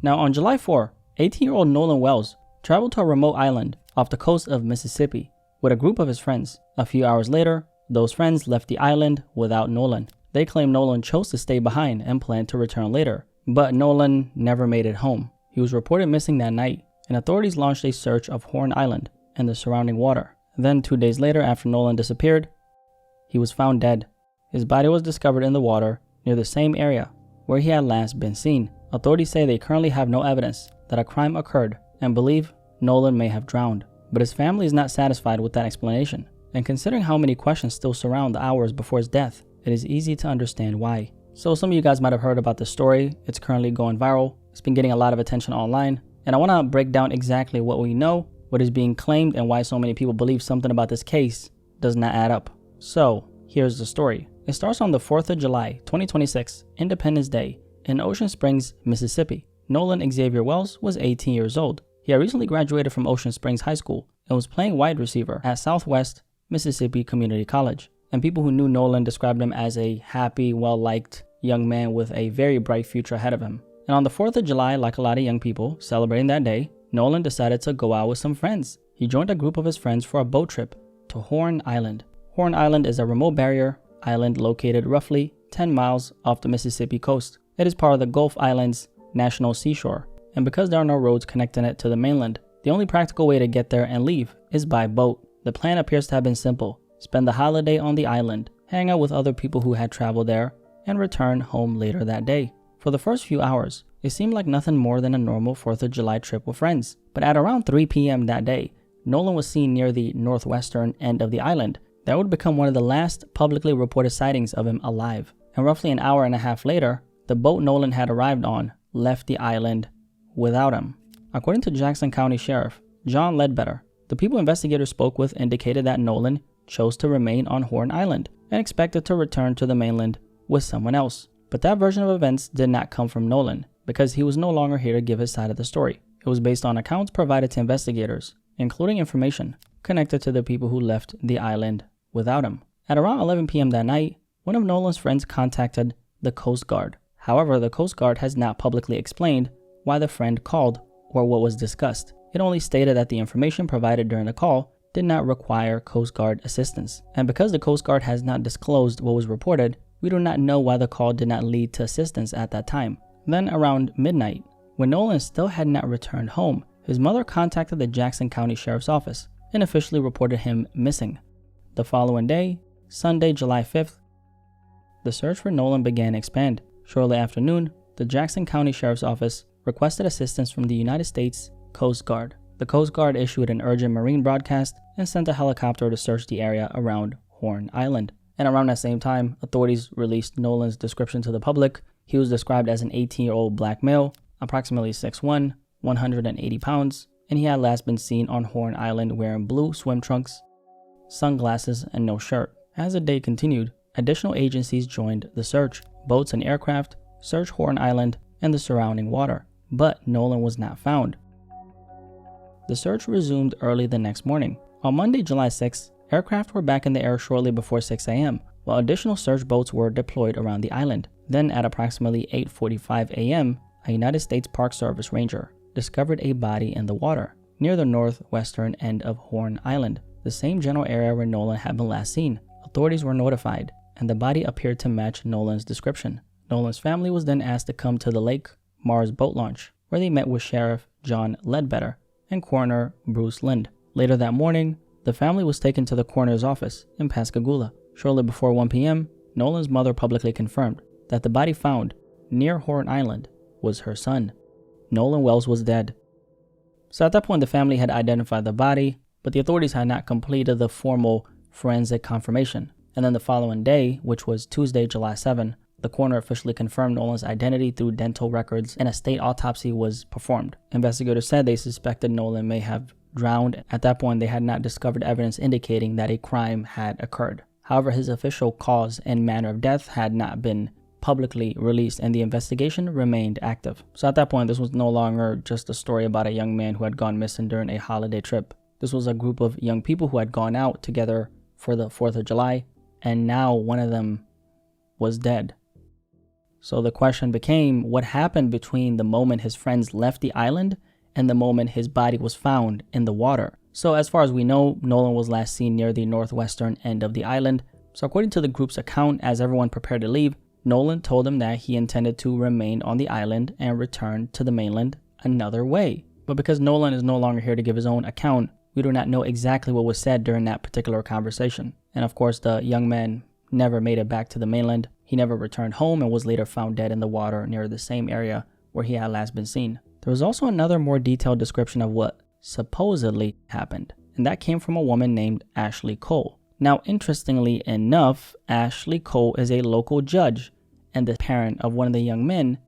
Now on July 4, 18-year-old Nolan Wells traveled to a remote island off the coast of Mississippi with a group of his friends. A few hours later, those friends left the island without Nolan. They claim Nolan chose to stay behind and planned to return later, but Nolan never made it home. He was reported missing that night, and authorities launched a search of Horn Island and the surrounding water. Then 2 days later, after Nolan disappeared, he was found dead. His body was discovered in the water near the same area where he had last been seen. Authorities say they currently have no evidence that a crime occurred and believe Nolan may have drowned. But his family is not satisfied with that explanation. And considering how many questions still surround the hours before his death, it is easy to understand why. So some of you guys might have heard about this story. It's currently going viral. It's been getting a lot of attention online. And I want to break down exactly what we know, what is being claimed, and why so many people believe something about this case does not add up. So here's the story. It starts on the 4th of July, 2026, Independence Day, in Ocean Springs, Mississippi. Nolan Xavier Wells was 18 years old. He had recently graduated from Ocean Springs High School and was playing wide receiver at Southwest Mississippi Community College. And people who knew Nolan described him as a happy, well-liked young man with a very bright future ahead of him. And on the 4th of July, like a lot of young people celebrating that day, Nolan decided to go out with some friends. He joined a group of his friends for a boat trip to Horn Island. Horn Island is a remote barrier island located roughly 10 miles off the Mississippi coast. It is part of the Gulf Islands National Seashore, and because there are no roads connecting it to the mainland, the only practical way to get there and leave is by boat. The plan appears to have been simple: spend the holiday on the island, hang out with other people who had traveled there, and return home later that day. For the first few hours, it seemed like nothing more than a normal 4th of July trip with friends. But at around 3 p.m. that day, Nolan was seen near the northwestern end of the island. That would become one of the last publicly reported sightings of him alive. And roughly an hour and a half later, the boat Nolan had arrived on left the island without him. According to Jackson County Sheriff John Ledbetter, the people investigators spoke with indicated that Nolan chose to remain on Horn Island and expected to return to the mainland with someone else. But that version of events did not come from Nolan, because he was no longer here to give his side of the story. It was based on accounts provided to investigators, including information connected to the people who left the island without him. At around 11 p.m. that night, one of Nolan's friends contacted the Coast Guard. However, the Coast Guard has not publicly explained why the friend called or what was discussed. It only stated that the information provided during the call did not require Coast Guard assistance. And because the Coast Guard has not disclosed what was reported, we do not know why the call did not lead to assistance at that time. Then around midnight, when Nolan still had not returned home, his mother contacted the Jackson County Sheriff's Office and officially reported him missing. The following day, Sunday, July 5th, the search for Nolan began to expand. Shortly after noon, the Jackson County Sheriff's Office requested assistance from the United States Coast Guard. The Coast Guard issued an urgent marine broadcast and sent a helicopter to search the area around Horn Island. And around that same time, authorities released Nolan's description to the public. He was described as an 18-year-old black male, approximately 6'1", 180 pounds, and he had last been seen on Horn Island wearing blue swim trunks, sunglasses, and no shirt. As the day continued, additional agencies joined the search. Boats and aircraft searched Horn Island and the surrounding water, but Nolan was not found. The search resumed early the next morning. On Monday, July 6th, aircraft were back in the air shortly before 6 a.m., while additional search boats were deployed around the island. Then at approximately 8:45 a.m., a United States Park Service ranger discovered a body in the water near the northwestern end of Horn Island, the same general area where Nolan had been last seen. Authorities were notified, and the body appeared to match Nolan's description. Nolan's family was then asked to come to the Lake Mars boat launch, where they met with Sheriff John Ledbetter and Coroner Bruce Lind. Later that morning, the family was taken to the coroner's office in Pascagoula. Shortly before 1 p.m., Nolan's mother publicly confirmed that the body found near Horn Island was her son. Nolan Wells was dead. So at that point, the family had identified the body, but the authorities had not completed the formal forensic confirmation. And then the following day, which was Tuesday, July 7, the coroner officially confirmed Nolan's identity through dental records, and a state autopsy was performed. Investigators said they suspected Nolan may have drowned. At that point, they had not discovered evidence indicating that a crime had occurred. However, his official cause and manner of death had not been publicly released, and the investigation remained active. So at that point, this was no longer just a story about a young man who had gone missing during a holiday trip. This was a group of young people who had gone out together for the 4th of July, and now one of them was dead. So the question became, what happened between the moment his friends left the island and the moment his body was found in the water? So as far as we know, Nolan was last seen near the northwestern end of the island. So according to the group's account, as everyone prepared to leave, Nolan told them that he intended to remain on the island and return to the mainland another way. But because Nolan is no longer here to give his own account, we do not know exactly what was said during that particular conversation. And of course, the young man never made it back to the mainland. He never returned home and was later found dead in the water near the same area where he had last been seen. There was also another more detailed description of what supposedly happened, and that came from a woman named Ashley Cole. Now, interestingly enough, Ashley Cole is a local judge and the parent of one of the young men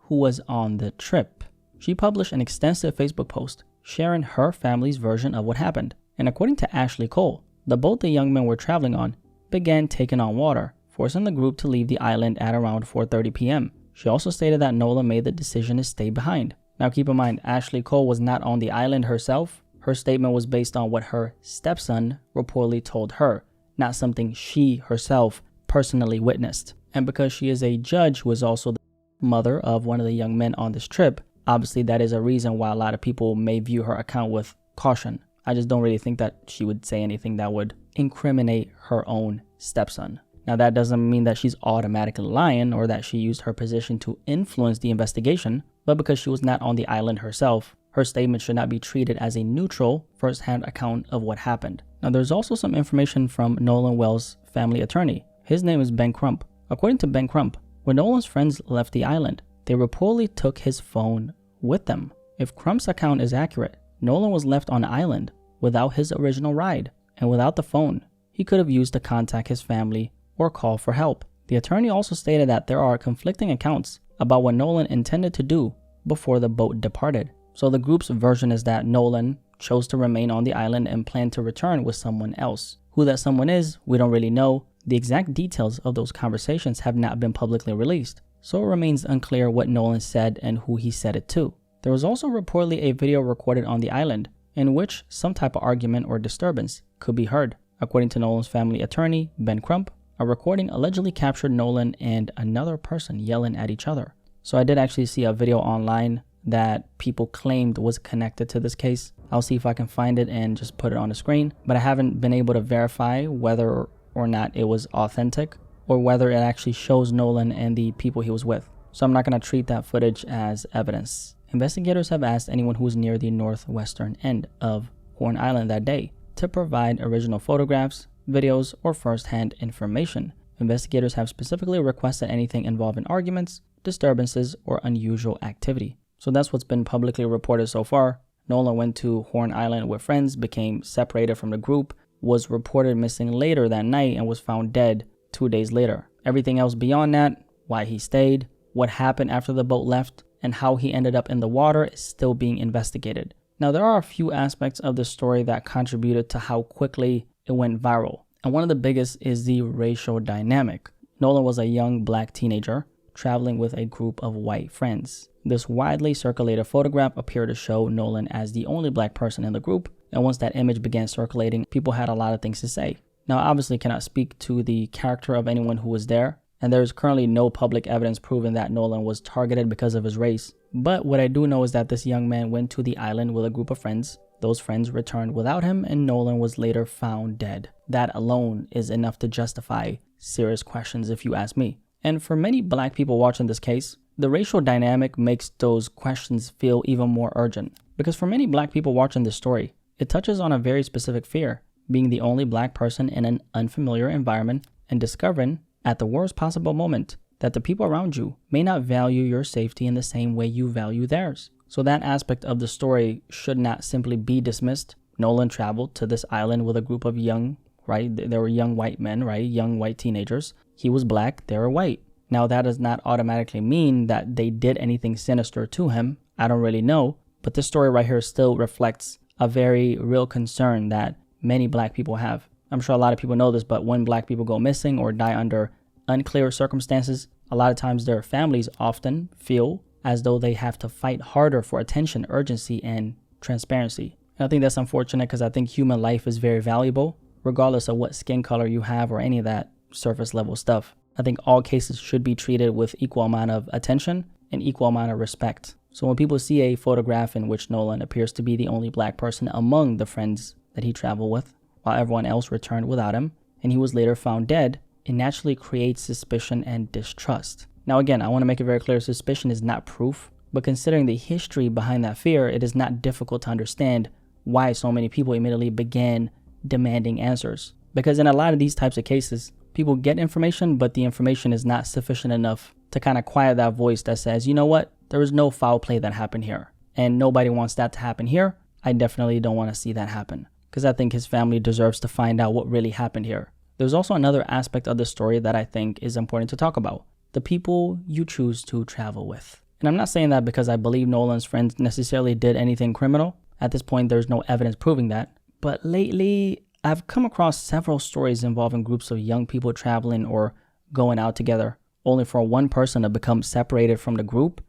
who was on the trip. She published an extensive Facebook post sharing her family's version of what happened. And according to Ashley Cole, the boat the young men were traveling on began taking on water, forcing the group to leave the island at around 4:30 p.m. She also stated that Nolan made the decision to stay behind. Now keep in mind, Ashley Cole was not on the island herself. Her statement was based on what her stepson reportedly told her, not something she herself personally witnessed. And because she is a judge who is also the mother of one of the young men on this trip, obviously that is a reason why a lot of people may view her account with caution. I just don't really think that she would say anything that would incriminate her own stepson. Now that doesn't mean that she's automatically lying or that she used her position to influence the investigation, but because she was not on the island herself, her statement should not be treated as a neutral, first-hand account of what happened. Now there's also some information from Nolan Wells' family attorney. His name is Ben Crump. According to Ben Crump, when Nolan's friends left the island, they reportedly took his phone with them. If Crump's account is accurate, Nolan was left on the island without his original ride and without the phone he could have used to contact his family or call for help. The attorney also stated that there are conflicting accounts about what Nolan intended to do before the boat departed. So the group's version is that Nolan chose to remain on the island and planned to return with someone else. Who that someone is, we don't really know. The exact details of those conversations have not been publicly released, so it remains unclear what Nolan said and who he said it to. There was also reportedly a video recorded on the island in which some type of argument or disturbance could be heard. According to Nolan's family attorney, Ben Crump, a recording allegedly captured Nolan and another person yelling at each other. So I did actually see a video online that people claimed was connected to this case. I'll see if I can find it and just put it on the screen, but I haven't been able to verify whether or not it was authentic or whether it actually shows Nolan and the people he was with. So I'm not going to treat that footage as evidence. Investigators have asked anyone who was near the northwestern end of Horn Island that day to provide original photographs, videos, or first-hand information. Investigators have specifically requested anything involving arguments, disturbances, or unusual activity. So that's what's been publicly reported so far. Nolan went to Horn Island with friends, became separated from the group, was reported missing later that night, and was found dead 2 days later. Everything else beyond that, why he stayed, what happened after the boat left, and how he ended up in the water is still being investigated. Now, there are a few aspects of the story that contributed to how quickly it went viral. And one of the biggest is the racial dynamic. Nolan was a young black teenager traveling with a group of white friends. This widely circulated photograph appeared to show Nolan as the only black person in the group, and once that image began circulating, people had a lot of things to say. Now, I obviously cannot speak to the character of anyone who was there, and there is currently no public evidence proving that Nolan was targeted because of his race. But what I do know is that this young man went to the island with a group of friends. Those friends returned without him, and Nolan was later found dead. That alone is enough to justify serious questions, if you ask me. And for many black people watching this case, the racial dynamic makes those questions feel even more urgent. Because for many black people watching this story, it touches on a very specific fear, being the only black person in an unfamiliar environment and discovering, at the worst possible moment, that the people around you may not value your safety in the same way you value theirs. So that aspect of the story should not simply be dismissed. Nolan traveled to this island with a group of young, there were young white men, young white teenagers. He was black, they were white. Now that does not automatically mean that they did anything sinister to him. I don't really know, but this story right here still reflects a very real concern that many black people have. I'm sure a lot of people know this, but when black people go missing or die under unclear circumstances, a lot of times their families often feel as though they have to fight harder for attention, urgency, and transparency. And I think that's unfortunate because I think human life is very valuable, regardless of what skin color you have or any of that surface level stuff. I think all cases should be treated with equal amount of attention and equal amount of respect. So when people see a photograph in which Nolan appears to be the only black person among the friends that he traveled with, while everyone else returned without him, and he was later found dead, it naturally creates suspicion and distrust. Now again, I want to make it very clear, suspicion is not proof, but considering the history behind that fear, it is not difficult to understand why so many people immediately began demanding answers. Because in a lot of these types of cases, people get information, but the information is not sufficient enough to kind of quiet that voice that says, you know what, there was no foul play that happened here, and nobody wants that to happen here. I definitely don't want to see that happen, because I think his family deserves to find out what really happened here. There's also another aspect of the story that I think is important to talk about: the people you choose to travel with. And I'm not saying that because I believe Nolan's friends necessarily did anything criminal. At this point, there's no evidence proving that. But lately, I've come across several stories involving groups of young people traveling or going out together, only for one person to become separated from the group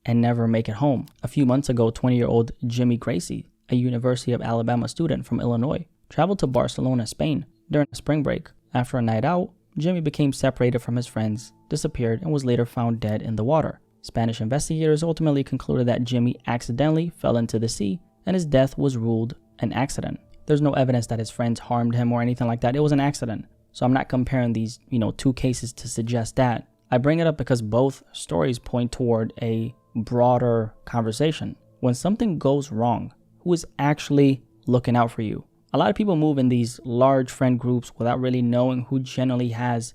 and never make it home. A few months ago, 20-year-old Jimmy Gracie, a University of Alabama student from Illinois, traveled to Barcelona, Spain during a spring break. After a night out, Jimmy became separated from his friends, disappeared, and was later found dead in the water. Spanish investigators ultimately concluded that Jimmy accidentally fell into the sea, and his death was ruled an accident. There's no evidence that his friends harmed him or anything like that. It was an accident. So I'm not comparing these, two cases to suggest that. I bring it up because both stories point toward a broader conversation. When something goes wrong, who is actually looking out for you? A lot of people move in these large friend groups without really knowing who generally has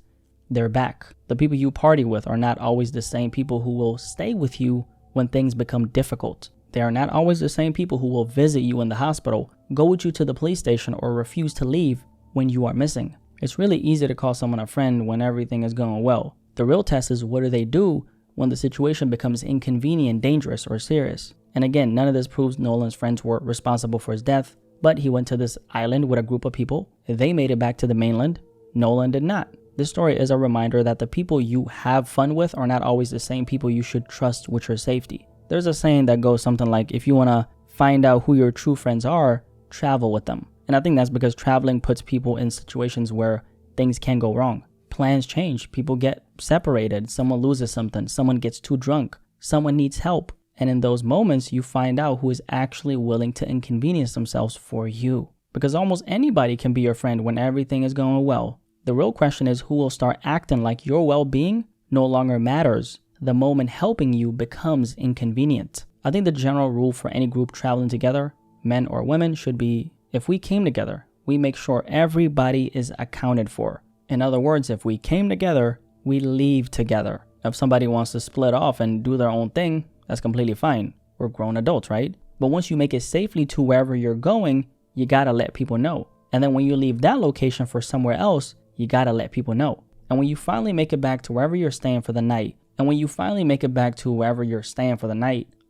their back. The people you party with are not always the same people who will stay with you when things become difficult. They are not always the same people who will visit you in the hospital, go with you to the police station, or refuse to leave when you are missing. It's really easy to call someone a friend when everything is going well. The real test is, what do they do when the situation becomes inconvenient, dangerous, or serious? And again, none of this proves Nolan's friends were responsible for his death, but he went to this island with a group of people. They made it back to the mainland. Nolan did not. This story is a reminder that the people you have fun with are not always the same people you should trust with your safety. There's a saying that goes something like, if you want to find out who your true friends are, travel with them. And I think that's because traveling puts people in situations where things can go wrong. Plans change, people get separated, someone loses something, someone gets too drunk, someone needs help. And in those moments, you find out who is actually willing to inconvenience themselves for you. Because almost anybody can be your friend when everything is going well. The real question is, who will start acting like your well-being no longer matters the moment helping you becomes inconvenient. I think the general rule for any group traveling together, men or women, should be, if we came together, we make sure everybody is accounted for. In other words, if we came together, we leave together. If somebody wants to split off and do their own thing, that's completely fine. We're grown adults, right? But once you make it safely to wherever you're going, you gotta let people know. And then when you leave that location for somewhere else, you gotta let people know. And when you finally make it back to wherever you're staying for the night,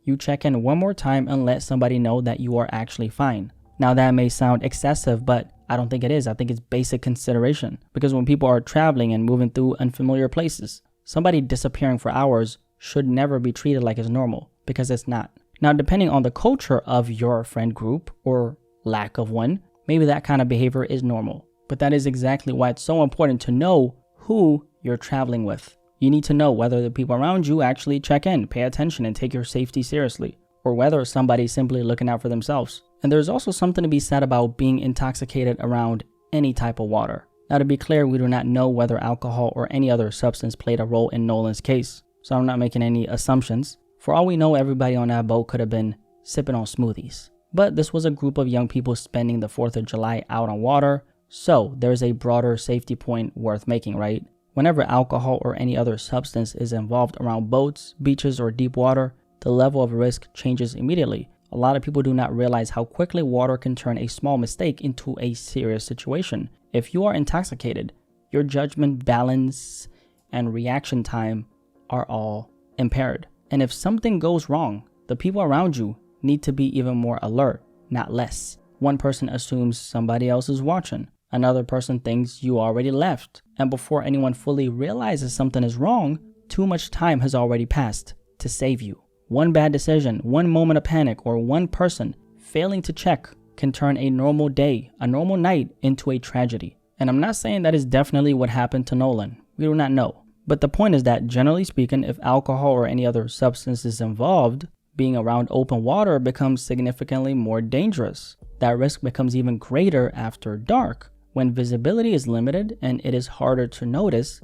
you check in one more time and let somebody know that you are actually fine. Now that may sound excessive, but I don't think it is. I think it's basic consideration. Because when people are traveling and moving through unfamiliar places, somebody disappearing for hours should never be treated like it's normal, because it's not. Now, depending on the culture of your friend group or lack of one, maybe that kind of behavior is normal. But that is exactly why it's so important to know who you're traveling with. You need to know whether the people around you actually check in, pay attention, and take your safety seriously, or whether somebody's simply looking out for themselves. And there's also something to be said about being intoxicated around any type of water. Now, to be clear, we do not know whether alcohol or any other substance played a role in Nolan's case, so I'm not making any assumptions. For all we know, everybody on that boat could have been sipping on smoothies. But this was a group of young people spending the 4th of July out on water, so there's a broader safety point worth making, right? Whenever alcohol or any other substance is involved around boats, beaches, or deep water, the level of risk changes immediately. A lot of people do not realize how quickly water can turn a small mistake into a serious situation. If you are intoxicated, your judgment, balance, and reaction time are all impaired. And if something goes wrong, the people around you need to be even more alert, not less. One person assumes somebody else is watching. Another person thinks you already left. And before anyone fully realizes something is wrong, too much time has already passed to save you. One bad decision, one moment of panic, or one person failing to check can turn a normal day, a normal night, into a tragedy. And I'm not saying that is definitely what happened to Nolan. We do not know. But the point is that generally speaking, if alcohol or any other substance is involved, being around open water becomes significantly more dangerous. That risk becomes even greater after dark, when visibility is limited and it is harder to notice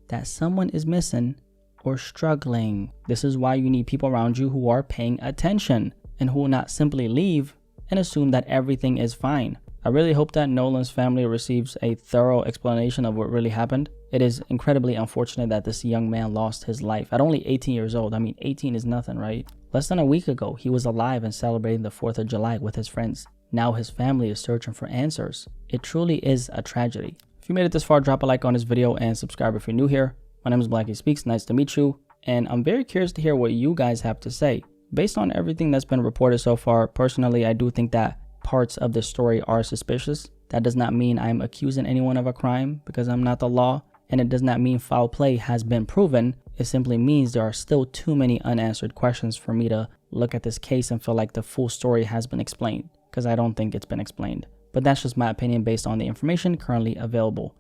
that someone is missing or struggling. This is why you need people around you who are paying attention and who will not simply leave and assume that everything is fine. I really hope that Nolan's family receives a thorough explanation of what really happened. It is incredibly unfortunate that this young man lost his life at only 18 years old. I mean, 18 is nothing, right? Less than a week ago, he was alive and celebrating the 4th of July with his friends. Now his family is searching for answers. It truly is a tragedy. If you made it this far, drop a like on this video and subscribe if you're new here. My name is Blackie Speaks. Nice to meet you. And I'm very curious to hear what you guys have to say. Based on everything that's been reported so far, personally, I do think that parts of this story are suspicious. That does not mean I'm accusing anyone of a crime, because I'm not the law, and it does not mean foul play has been proven. It simply means there are still too many unanswered questions for me to look at this case and feel like the full story has been explained, because I don't think it's been explained. But that's just my opinion based on the information currently available.